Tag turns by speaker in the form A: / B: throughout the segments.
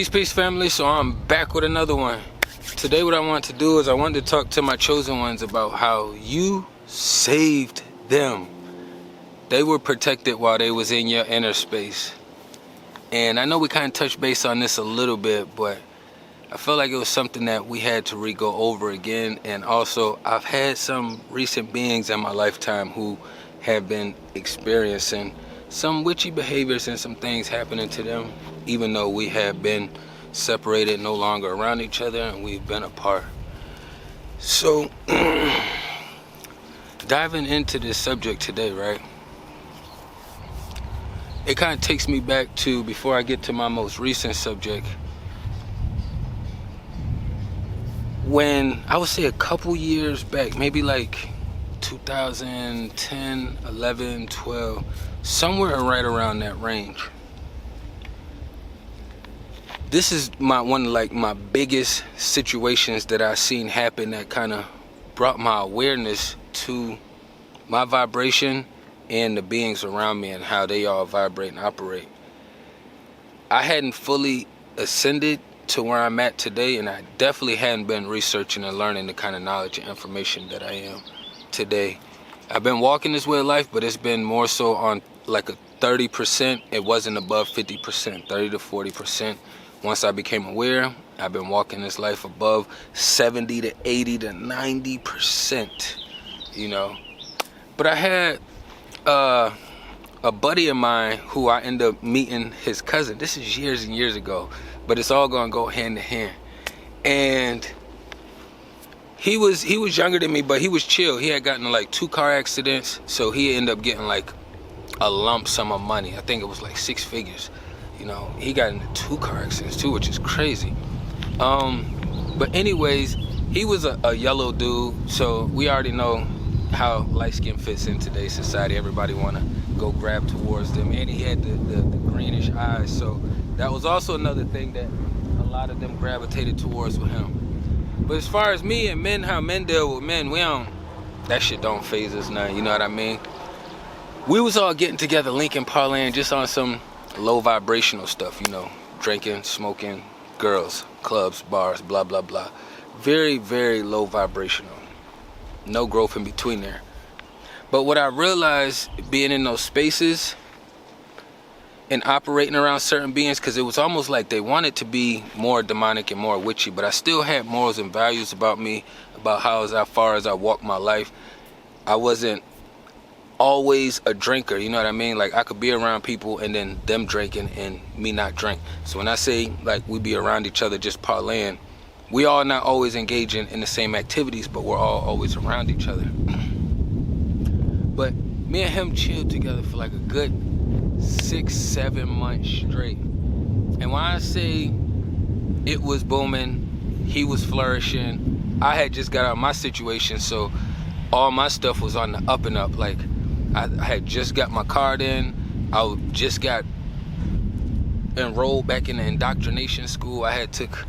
A: Peace family. So I'm back with another one. Today what I want to do is I wanted to talk to my chosen ones about how you saved them. They were protected while they was in your inner space. And I know we kind of touched base on this a little bit, but I felt like it was something that we had to re-go over again. And also I've had some recent beings in my lifetime who have been experiencing some witchy behaviors and some things happening to them, even though we have been separated, no longer around each other, and we've been apart. So diving into this subject today, right, it kind of takes me back to, before I get to my most recent subject, when I would say a couple years back, maybe like 2010, 11, 12, somewhere right around that range. This is one of my biggest situations that I've seen happen that kind of brought my awareness to my vibration and the beings around me and how they all vibrate and operate. I hadn't fully ascended to where I'm at today, and I definitely hadn't been researching and learning the kind of knowledge and information that I am today. I've been walking this way of life, but it's been more so on like a 30%. It wasn't above 50%, 30 to 40%. Once I became aware, I've been walking this life above 70 to 80 to 90%, you know. But I had a buddy of mine who I ended up meeting his cousin. This is years and years ago, but it's all gonna go hand in hand. And he was younger than me, but he was chill. He had gotten in like 2 car accidents, so he ended up getting like a lump sum of money. I think it was like 6 figures. You know, he got into 2 car accidents too, which is crazy. But anyways, he was a yellow dude, so we already know how light skin fits in today's society. Everybody wanna go grab towards them, and he had the greenish eyes, so that was also another thing that a lot of them gravitated towards with him. But as far as me and men, how men deal with men, that shit don't faze us none, you know what I mean? We was all getting together, linking, parlaying, just on some low vibrational stuff, you know, drinking, smoking, girls, clubs, bars, blah, blah, blah. Very, very low vibrational. No growth in between there. But what I realized being in those spaces and operating around certain beings, because it was almost like they wanted to be more demonic and more witchy, but I still had morals and values about me, about how as far as I walked my life. I wasn't always a drinker, you know what I mean? Like I could be around people and then them drinking and me not drink. So when I say like we be around each other just parlaying, we all not always engaging in the same activities, but we're all always around each other. But me and him chilled together for like a good 6-7 months straight. And when I say it was booming, he was flourishing, I had just got out of my situation, so all my stuff was on the up and up. Like I had just got my card in, I just got enrolled back in the indoctrination school. I had took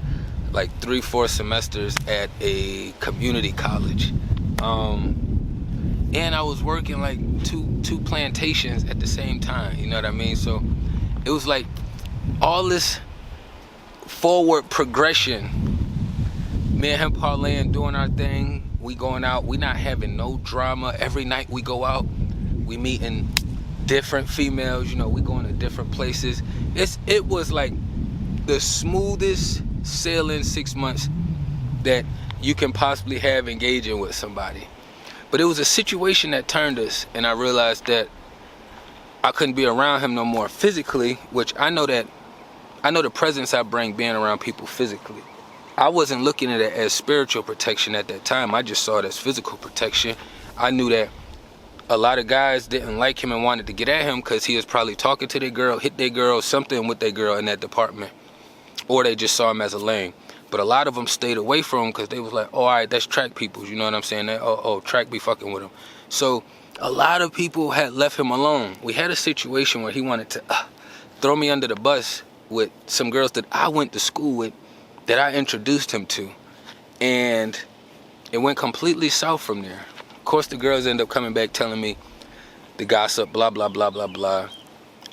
A: like 3-4 semesters at a community college. And I was working like two plantations at the same time, you know what I mean? So it was like all this forward progression. Me and him parlaying, doing our thing. We going out, we not having no drama. Every night we go out, we meeting different females, you know, we going to different places. It was like the smoothest sailing 6 months that you can possibly have engaging with somebody. But it was a situation that turned us, and I realized that I couldn't be around him no more physically, which I know the presence I bring being around people physically. I wasn't looking at it as spiritual protection at that time. I just saw it as physical protection. I knew that a lot of guys didn't like him and wanted to get at him because he was probably talking to their girl, hit their girl, something with their girl in that department. Or they just saw him as a lame. But a lot of them stayed away from him because they was like, oh, all right, that's track people, you know what I'm saying? Track be fucking with him. So a lot of people had left him alone. We had a situation where he wanted to throw me under the bus with some girls that I went to school with, that I introduced him to. And it went completely south from there. Of course, the girls end up coming back telling me the gossip, blah, blah, blah, blah, blah.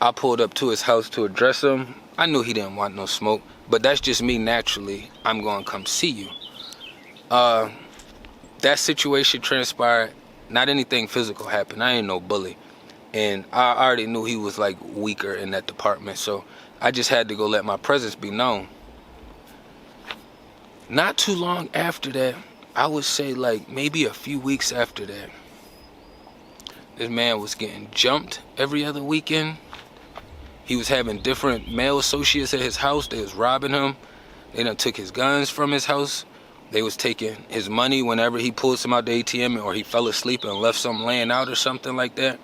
A: I pulled up to his house to address him. I knew he didn't want no smoke, but that's just me naturally. I'm going to come see you. That situation transpired. Not anything physical happened. I ain't no bully. And I already knew he was like weaker in that department. So I just had to go let my presence be known. Not too long after that, I would say like maybe a few weeks after that, this man was getting jumped every other weekend. He was having different male associates at his house. They was robbing him. They done took his guns from his house. They was taking his money whenever he pulled some out the ATM or he fell asleep and left something laying out or something like that.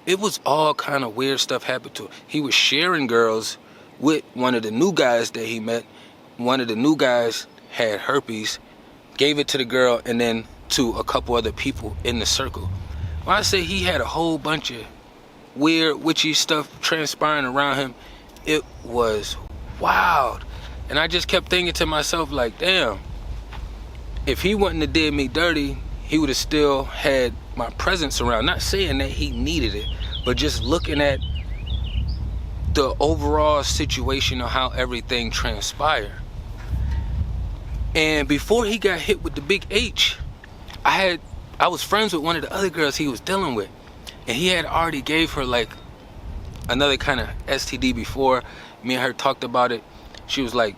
A: It was all kind of weird stuff happened to him. He was sharing girls with one of the new guys that he met. One of the new guys had herpes, gave it to the girl and then to a couple other people in the circle. When I say he had a whole bunch of weird, witchy stuff transpiring around him, it was wild. And I just kept thinking to myself like, damn, if he wouldn't have did me dirty, he would have still had my presence around. Not saying that he needed it, but just looking at the overall situation of how everything transpired. And before he got hit with the big H, I was friends with one of the other girls he was dealing with. And he had already gave her like another kind of STD before. Me and her talked about it. She was like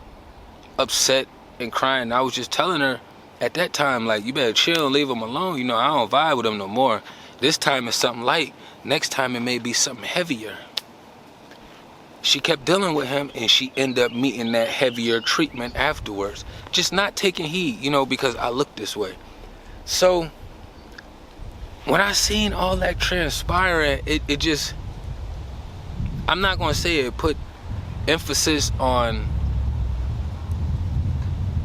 A: upset and crying. I was just telling her at that time, like, you better chill and leave him alone. You know, I don't vibe with him no more. This time it's something light. Next time it may be something heavier. She kept dealing with him and she ended up meeting that heavier treatment afterwards. Just not taking heed, you know, because I look this way. So when I seen all that transpire, it just, I'm not gonna say it put emphasis on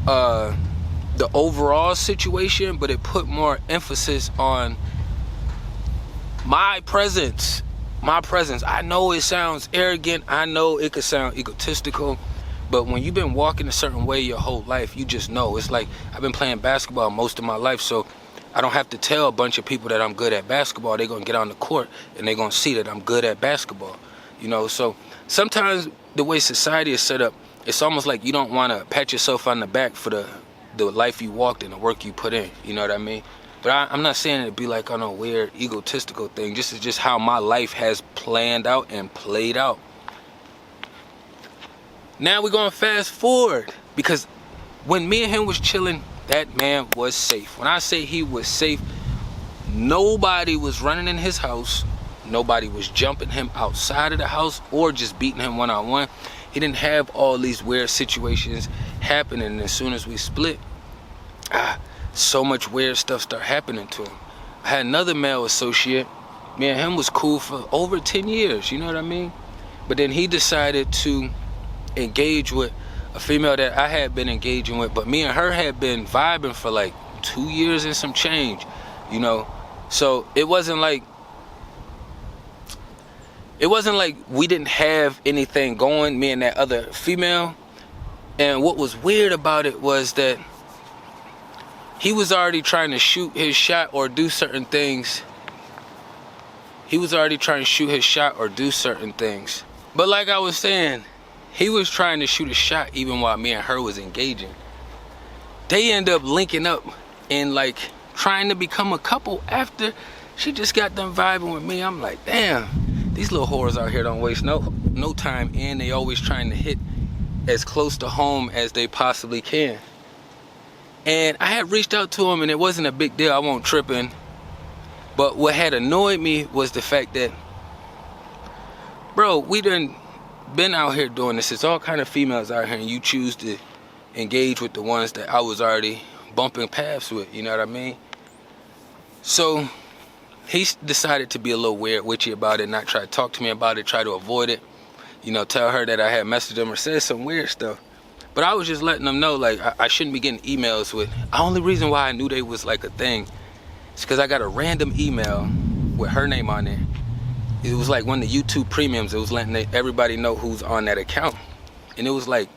A: the overall situation, but it put more emphasis on my presence. I know it sounds arrogant, I know it could sound egotistical, but when you've been walking a certain way your whole life, you just know. It's like I've been playing basketball most of my life, so I don't have to tell a bunch of people that I'm good at basketball. They're gonna get on the court and they're gonna see that I'm good at basketball. You know, so sometimes the way society is set up, it's almost like you don't wanna pat yourself on the back for the life you walked and the work you put in. You know what I mean? But I'm not saying it'd be like on a weird egotistical thing. This is just how my life has planned out and played out. Now we're gonna fast forward, because when me and him was chilling, that man was safe. When I say he was safe, nobody was running in his house. Nobody was jumping him outside of the house or just beating him one-on-one. He didn't have all these weird situations happening. As soon as we split, so much weird stuff started happening to him. I had another male associate. Me and him was cool for over 10 years, you know what I mean? But then he decided to engage with a female that I had been engaging with, but me and her had been vibing for like 2 years and some change, you know? So it wasn't like we didn't have anything going, me and that other female. And what was weird about it was that he was already trying to shoot his shot or do certain things. But like I was saying, he was trying to shoot a shot even while me and her was engaging. They end up linking up and like trying to become a couple after she just got done vibing with me. I'm like, damn, these little whores out here don't waste no time, and they always trying to hit as close to home as they possibly can. And I had reached out to him and it wasn't a big deal. I won't trip in. But what had annoyed me was the fact that, bro, we done been out here doing this. It's all kind of females out here, and you choose to engage with the ones that I was already bumping paths with, you know what I mean? So he decided to be a little weird, witchy about it, not try to talk to me about it, try to avoid it, you know, tell her that I had messaged him or said some weird stuff. But I was just letting them know, like, I shouldn't be getting emails with. The only reason why I knew they was like a thing is because I got a random email with her name on it. It was like one of the YouTube premiums. It was letting everybody know who's on that account. And it was like,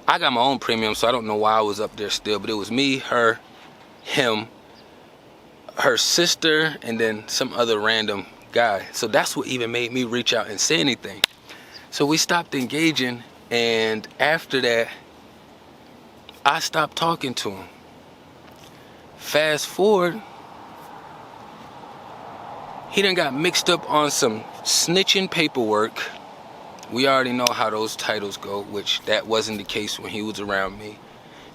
A: I got my own premium, so I don't know why I was up there still. But it was me, her, him, her sister, and then some other random guy. So that's what even made me reach out and say anything. So we stopped engaging. And after that, I stopped talking to him. Fast forward, he done got mixed up on some snitching paperwork. We already know how those titles go, which that wasn't the case when he was around me.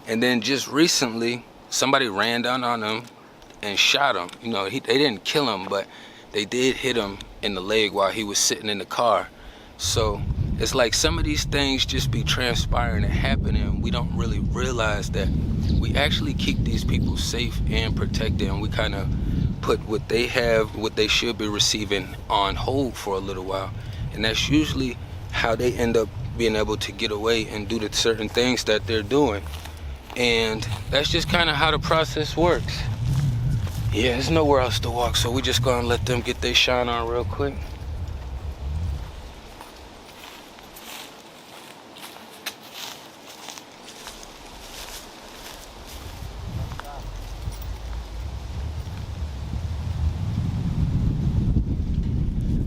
A: And then just recently, somebody ran down on him and shot him. You know, they didn't kill him, but they did hit him in the leg while he was sitting in the car. So it's like some of these things just be transpiring and happening. We don't really realize that we actually keep these people safe and protected, and we kind of put what they have, what they should be receiving, on hold for a little while. And that's usually how they end up being able to get away and do the certain things that they're doing. And that's just kind of how the process works. Yeah, there's nowhere else to walk, so we just gonna let them get their shine on real quick.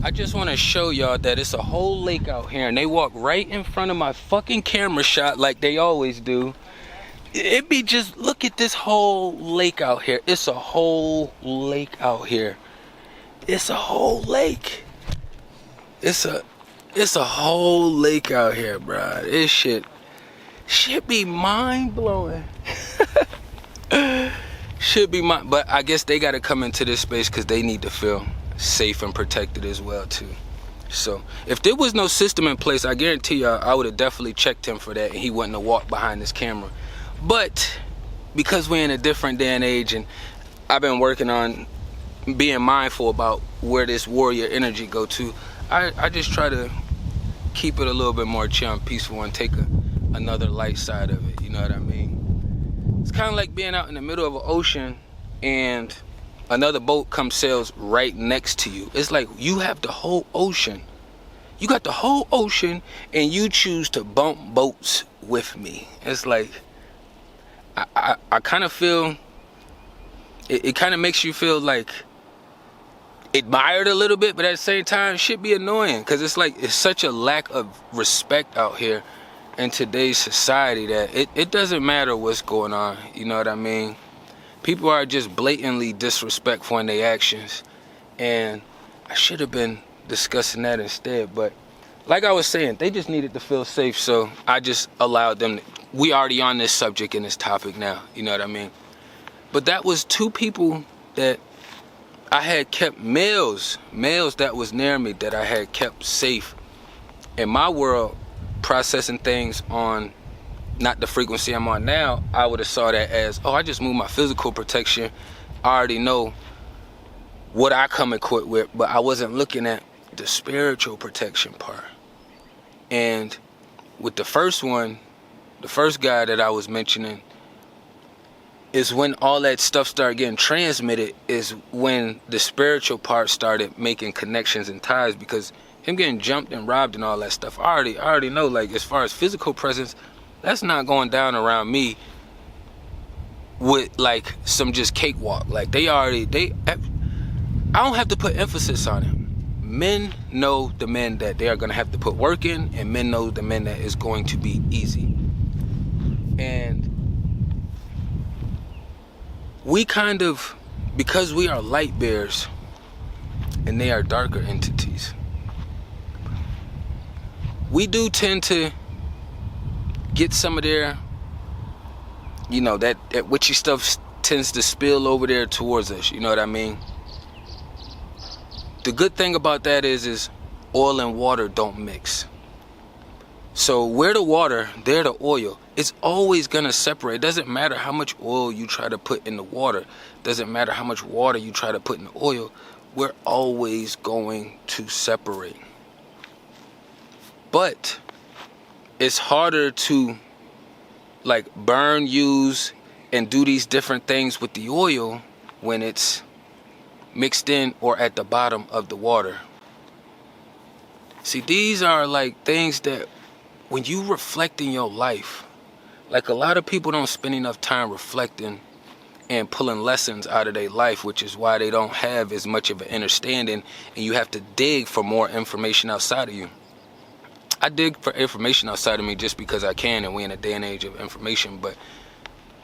A: I just want to show y'all that it's a whole lake out here, and they walk right in front of my fucking camera shot like they always do. It be just, look at this whole lake out here. It's a whole lake out here. It's a whole lake. It's a whole lake out here, bruh. This shit be mind-blowing. But I guess they gotta come into this space because they need to feel safe and protected as well too. So if there was no system in place, I guarantee y'all I would have definitely checked him for that, and he wouldn't have walked behind this camera. But because we're in a different day and age, and I've been working on being mindful about where this warrior energy go to, I just try to keep it a little bit more chill and peaceful and take another light side of it. You know what I mean? It's kind of like being out in the middle of an ocean and another boat comes sails right next to you. It's like you have the whole ocean. You got the whole ocean, and you choose to bump boats with me. It's like I kind of feel it kind of makes you feel like admired a little bit, but at the same time shit be annoying, because it's like it's such a lack of respect out here in today's society that it doesn't matter what's going on. You know what I mean? People are just blatantly disrespectful in their actions, and I should have been discussing that instead. But like I was saying, they just needed to feel safe, so I just allowed them to, we already on this subject and this topic now, you know what I mean? But that was two people that I had kept, males that was near me that I had kept safe in my world, processing things on not the frequency I'm on now. I would have saw that as, oh, I just moved my physical protection. I already know what I come equipped with, but I wasn't looking at the spiritual protection part. And with the first one, the first guy that I was mentioning, is when all that stuff started getting transmitted, is when the spiritual part started making connections and ties, because him getting jumped and robbed and all that stuff, I already know, like, as far as physical presence, that's not going down around me with like some just cakewalk. Like I don't have to put emphasis on it. Men know the men that they are going to have to put work in, and men know the men that is going to be easy. And we kind of, because we are light bears and they are darker entities, we do tend to get some of their, you know, that witchy stuff tends to spill over there towards us, you know what I mean? The good thing about that is oil and water don't mix. So where the water, there the oil. It's always gonna separate. It doesn't matter how much oil you try to put in the water. It doesn't matter how much water you try to put in the oil. We're always going to separate. But it's harder to like burn, use, and do these different things with the oil when it's mixed in or at the bottom of the water. See, these are like things that when you reflect in your life, like a lot of people don't spend enough time reflecting and pulling lessons out of their life, which is why they don't have as much of an understanding, and you have to dig for more information outside of you. I dig for information outside of me just because I can, and we're in a day and age of information. But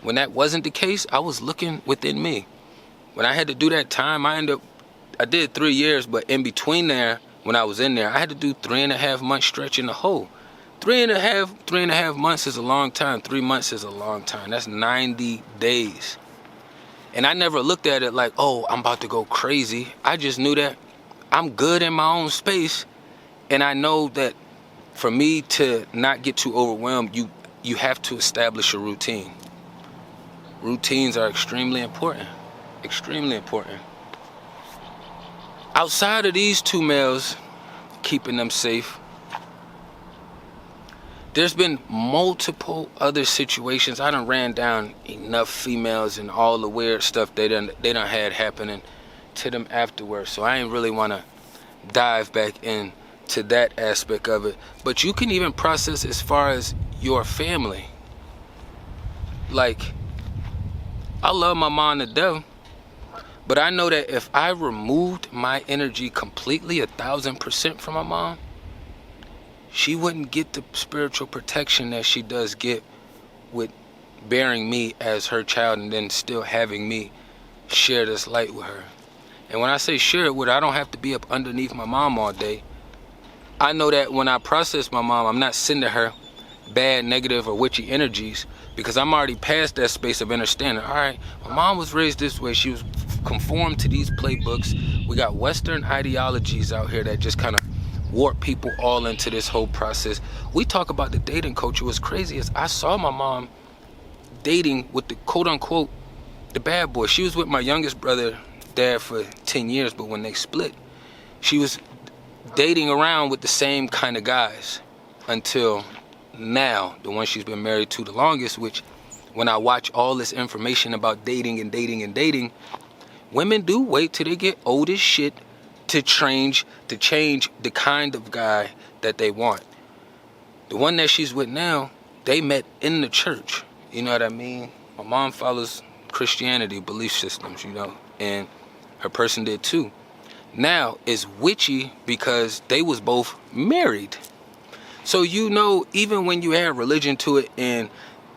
A: when that wasn't the case, I was looking within me. When I had to do that time, I did 3 years, but in between there, when I was in there, I had to do 3.5 months stretch in the hole. 3.5 months is a long time. 3 months is a long time. That's 90 days. And I never looked at it like, oh, I'm about to go crazy. I just knew that I'm good in my own space. And I know that for me to not get too overwhelmed, you have to establish a routine. Routines are extremely important. Extremely important. Outside of these 2 males, keeping them safe, there's been multiple other situations. I done ran down enough females and all the weird stuff they done had happening to them afterwards. So I ain't really want to dive back into that aspect of it. But you can even process as far as your family. Like, I love my mom to death, but I know that if I removed my energy completely 1,000% from my mom, she wouldn't get the spiritual protection that she does get with bearing me as her child and then still having me share this light with her. And when I say share it with her, I don't have to be up underneath my mom all day. I know that when I process my mom, I'm not sending her bad, negative, or witchy energies, because I'm already past that space of understanding. All right, my mom was raised this way. She was conformed to these playbooks. We got Western ideologies out here that just kind of warp people all into this whole process. We talk about the dating culture. What's crazy is I saw my mom dating with the quote-unquote the bad boy. She was with my youngest brother dad for 10 years, but when they split, she was dating around with the same kind of guys until now, the one she's been married to the longest, which when I watch all this information about dating, women do wait till they get old as shit to change the kind of guy that they want. The one that she's with now, they met in the church. You know what I mean? My mom follows Christianity belief systems, you know, and her person did too. Now it's witchy because they was both married. So you know, even when you add religion to it and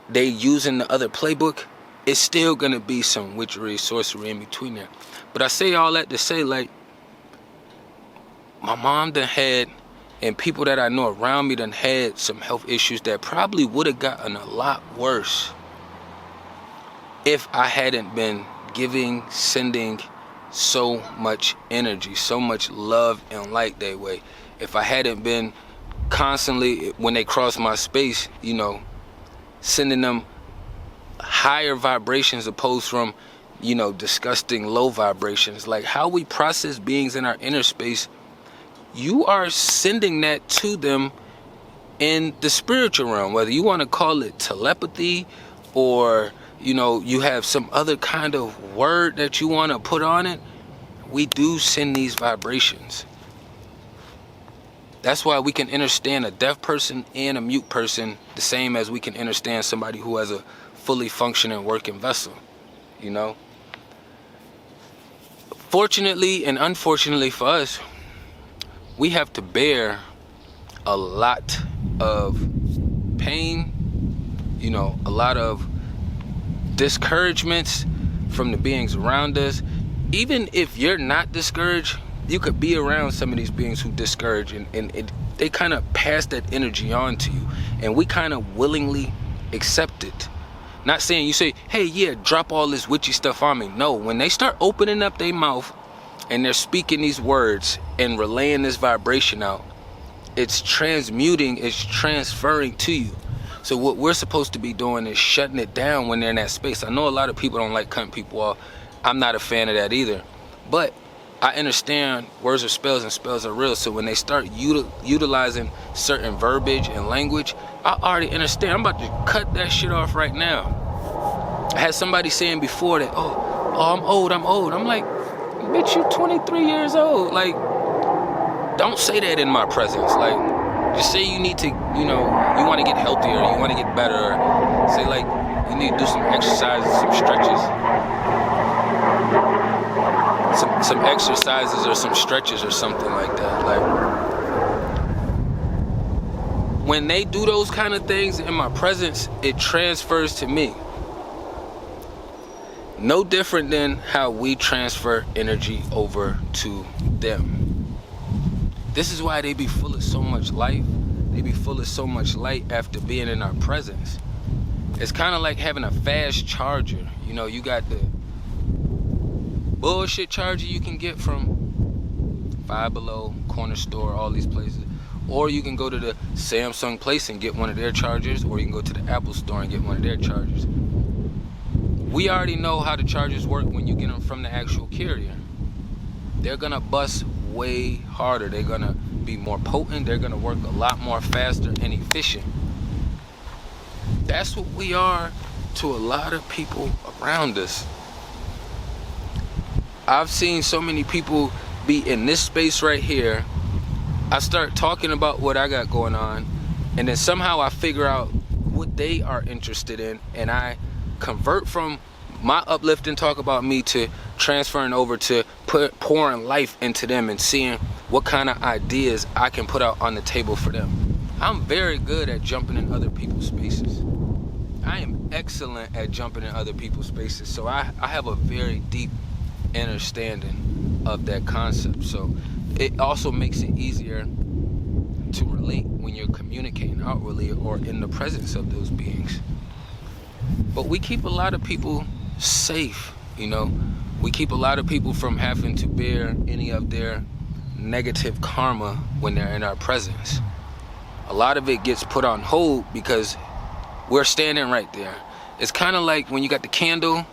A: they using the other playbook, it's still gonna be some witchery, sorcery in between there. But I say all that to say, like, my mom done had, and people that I know around me done had some health issues that probably would have gotten a lot worse if I hadn't been sending so much energy, so much love and light their way. If I hadn't been constantly, when they cross my space, you know, sending them higher vibrations opposed from, you know, disgusting low vibrations. Like how we process beings in our inner space, you are sending that to them in the spiritual realm, whether you want to call it telepathy or, you know, you have some other kind of word that you want to put on it. We do send these vibrations. That's why we can understand a deaf person and a mute person the same as we can understand somebody who has a fully functioning working vessel, you know. Fortunately and unfortunately for us, we have to bear a lot of pain, you know, a lot of discouragements from the beings around us. Even if you're not discouraged, you could be around some of these beings who discourage, and they kind of pass that energy on to you, and we kind of willingly accept it. Not saying you say, hey, yeah, drop all this witchy stuff on me. No, when they start opening up their mouth and they're speaking these words and relaying this vibration out, it's transmuting, it's transferring to you. So what we're supposed to be doing is shutting it down when they're in that space. I know a lot of people don't like cutting people off. I'm not a fan of that either. But I understand words are spells and spells are real. So when they start utilizing certain verbiage and language, I already understand. I'm about to cut that shit off right now. I had somebody saying before that, oh, I'm old. I'm like, bitch, you 23 years old. Like, don't say that in my presence. Like, just say you need to, you know, you want to get healthier, you want to get better. Or say, like, you need to do some exercises, some stretches. Some exercises or some stretches or something like that. Like, when they do those kind of things in my presence, it transfers to me. No different than how we transfer energy over to them. This is why they be full of so much life. They be full of so much light after being in our presence. It's kind of like having a fast charger. You know, you got the bullshit charger you can get from Five Below, Corner Store, all these places. Or you can go to the Samsung place and get one of their chargers, or you can go to the Apple store and get one of their chargers. We already know how the chargers work when you get them from the actual carrier. They're gonna bust way harder. They're gonna be more potent. They're gonna work a lot more faster and efficient. That's what we are to a lot of people around us. I've seen so many people be in this space right here. I start talking about what I got going on, and then somehow I figure out what they are interested in, and I convert from my uplifting talk about me to transferring over to pouring life into them and seeing what kind of ideas I can put out on the table for them. I'm very good at jumping in other people's spaces. I am excellent at jumping in other people's spaces, so I have a very deep understanding of that concept. So it also makes it easier to relate when you're communicating outwardly or in the presence of those beings. But we keep a lot of people safe, you know. We keep a lot of people from having to bear any of their negative karma when they're in our presence. A lot of it gets put on hold because we're standing right there. It's kind of like when you got the candle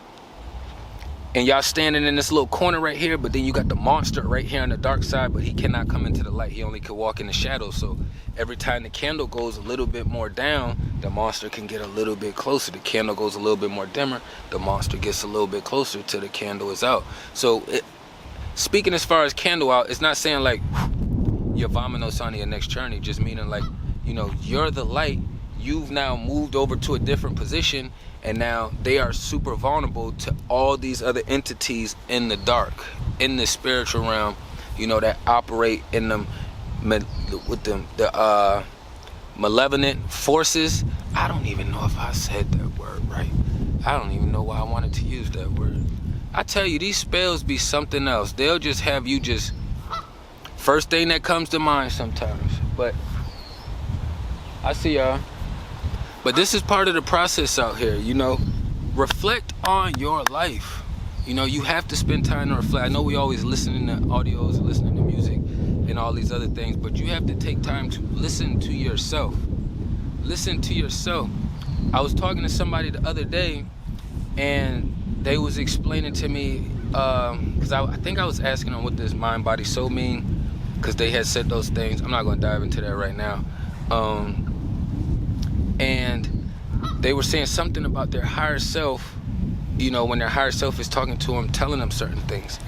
A: and y'all standing in this little corner right here, but then you got the monster right here on the dark side, but he cannot come into the light. He only could walk in the shadow. So every time the candle goes a little bit more down, the monster can get a little bit closer. The candle goes a little bit more dimmer, the monster gets a little bit closer till the candle is out. So speaking as far as candle out, it's not saying like you're vominos on your next journey, just meaning like, you know, you're the light. You've now moved over to a different position, and now they are super vulnerable to all these other entities in the dark, in the spiritual realm, you know, that operate in them with the malevolent forces. I don't even know if I said that word right. I don't even know why I wanted to use that word. I tell you, these spells be something else. They'll just have you just first thing that comes to mind sometimes. But I see y'all. But this is part of the process out here, you know. Reflect on your life. You know, you have to spend time to reflect. I know we always listening to audios, listening to music and all these other things, but you have to take time to listen to yourself. Listen to yourself. I was talking to somebody the other day, and they was explaining to me, because I think I was asking them what does mind, body, soul mean, because they had said those things. I'm not going to dive into that right now. And they were saying something about their higher self, you know, when their higher self is talking to them, telling them certain things.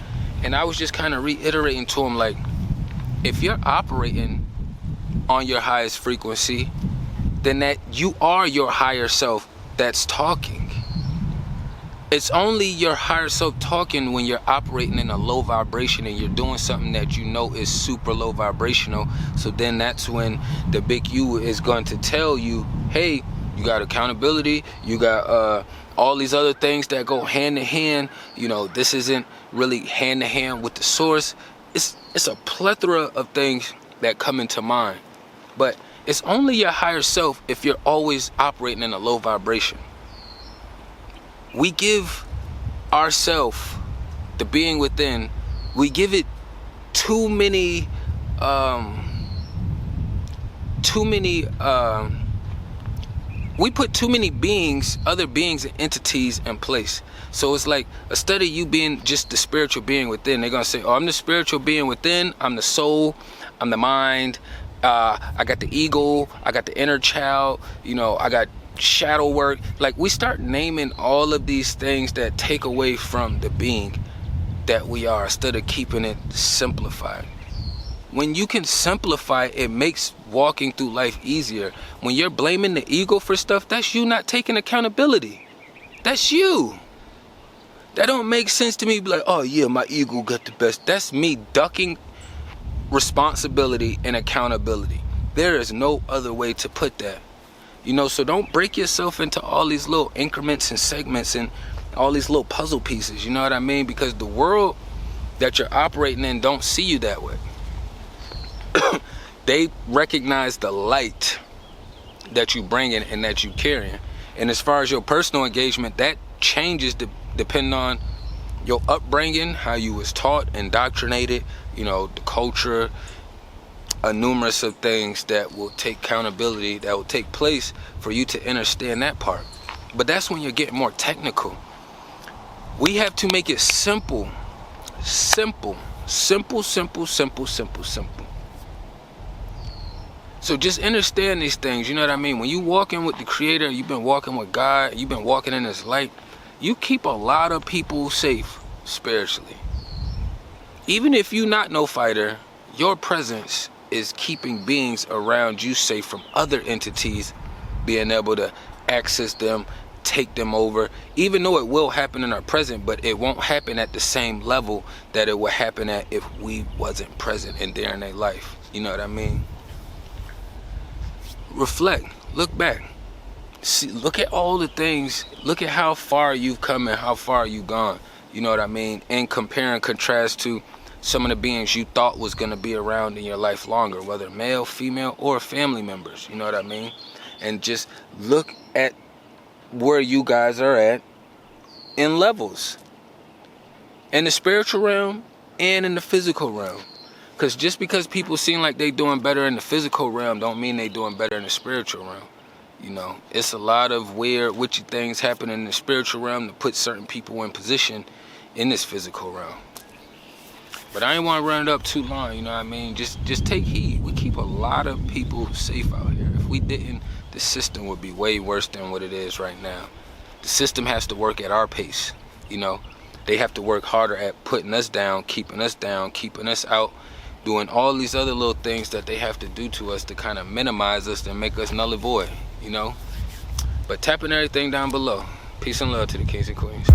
A: And I was just kind of reiterating to them, like, if you're operating on your highest frequency, then that you are your higher self that's talking. It's only your higher self talking when you're operating in a low vibration and you're doing something that you know is super low vibrational. So then that's when the big you is going to tell you, hey, you got accountability, you got all these other things that go hand in hand. You know, this isn't really hand in hand with the source. It's a plethora of things that come into mind. But it's only your higher self if you're always operating in a low vibration. We give ourself, the being within, we give it too many we put too many beings, other beings and entities in place. So it's like, instead of you being just the spiritual being within, they're gonna say, oh, I'm the spiritual being within, I'm the soul, I'm the mind, I got the ego, I got the inner child, you know, I got shadow work. Like, we start naming all of these things that take away from the being that we are, instead of keeping it simplified. When you can simplify, it makes walking through life easier. When you're blaming the ego for stuff, that's you not taking accountability. That's you. That don't make sense to me. Be like, oh yeah, my ego got the best. That's me ducking responsibility and accountability. There is no other way to put that. You know, so don't break yourself into all these little increments and segments and all these little puzzle pieces, you know what I mean? Because the world that you're operating in don't see you that way. They recognize the light that you bring in and that you carrying. And as far as your personal engagement, that changes depending on your upbringing, how you was taught, indoctrinated, you know, the culture, a numerous of things that will take accountability, that will take place for you to understand that part. But that's when you're getting more technical. We have to make it simple. Simple. Simple, simple, simple, simple, simple. So just understand these things, you know what I mean? When you walking with the Creator, you've been walking with God, you've been walking in His light, you keep a lot of people safe spiritually. Even if you're not no fighter, your presence is keeping beings around you safe from other entities being able to access them, take them over, even though it will happen in our present, but it won't happen at the same level that it would happen at if we wasn't present in their life. You know what I mean? Reflect, look back, see, look at all the things, look at how far you've come and how far you've gone, you know what I mean, and compare and contrast to some of the beings you thought was going to be around in your life longer, whether male, female, or family members, you know what I mean, and just look at where you guys are at in levels, in the spiritual realm and in the physical realm. Because just because people seem like they doing better in the physical realm don't mean they doing better in the spiritual realm. You know, it's a lot of weird, witchy things happening in the spiritual realm to put certain people in position in this physical realm. But I ain't want to run it up too long, you know what I mean? Just take heed. We keep a lot of people safe out here. If we didn't, the system would be way worse than what it is right now. The system has to work at our pace, you know? They have to work harder at putting us down, keeping us out, doing all these other little things that they have to do to us to kind of minimize us and make us null and void, you know? But tapping everything down below. Peace and love to the kings and queens.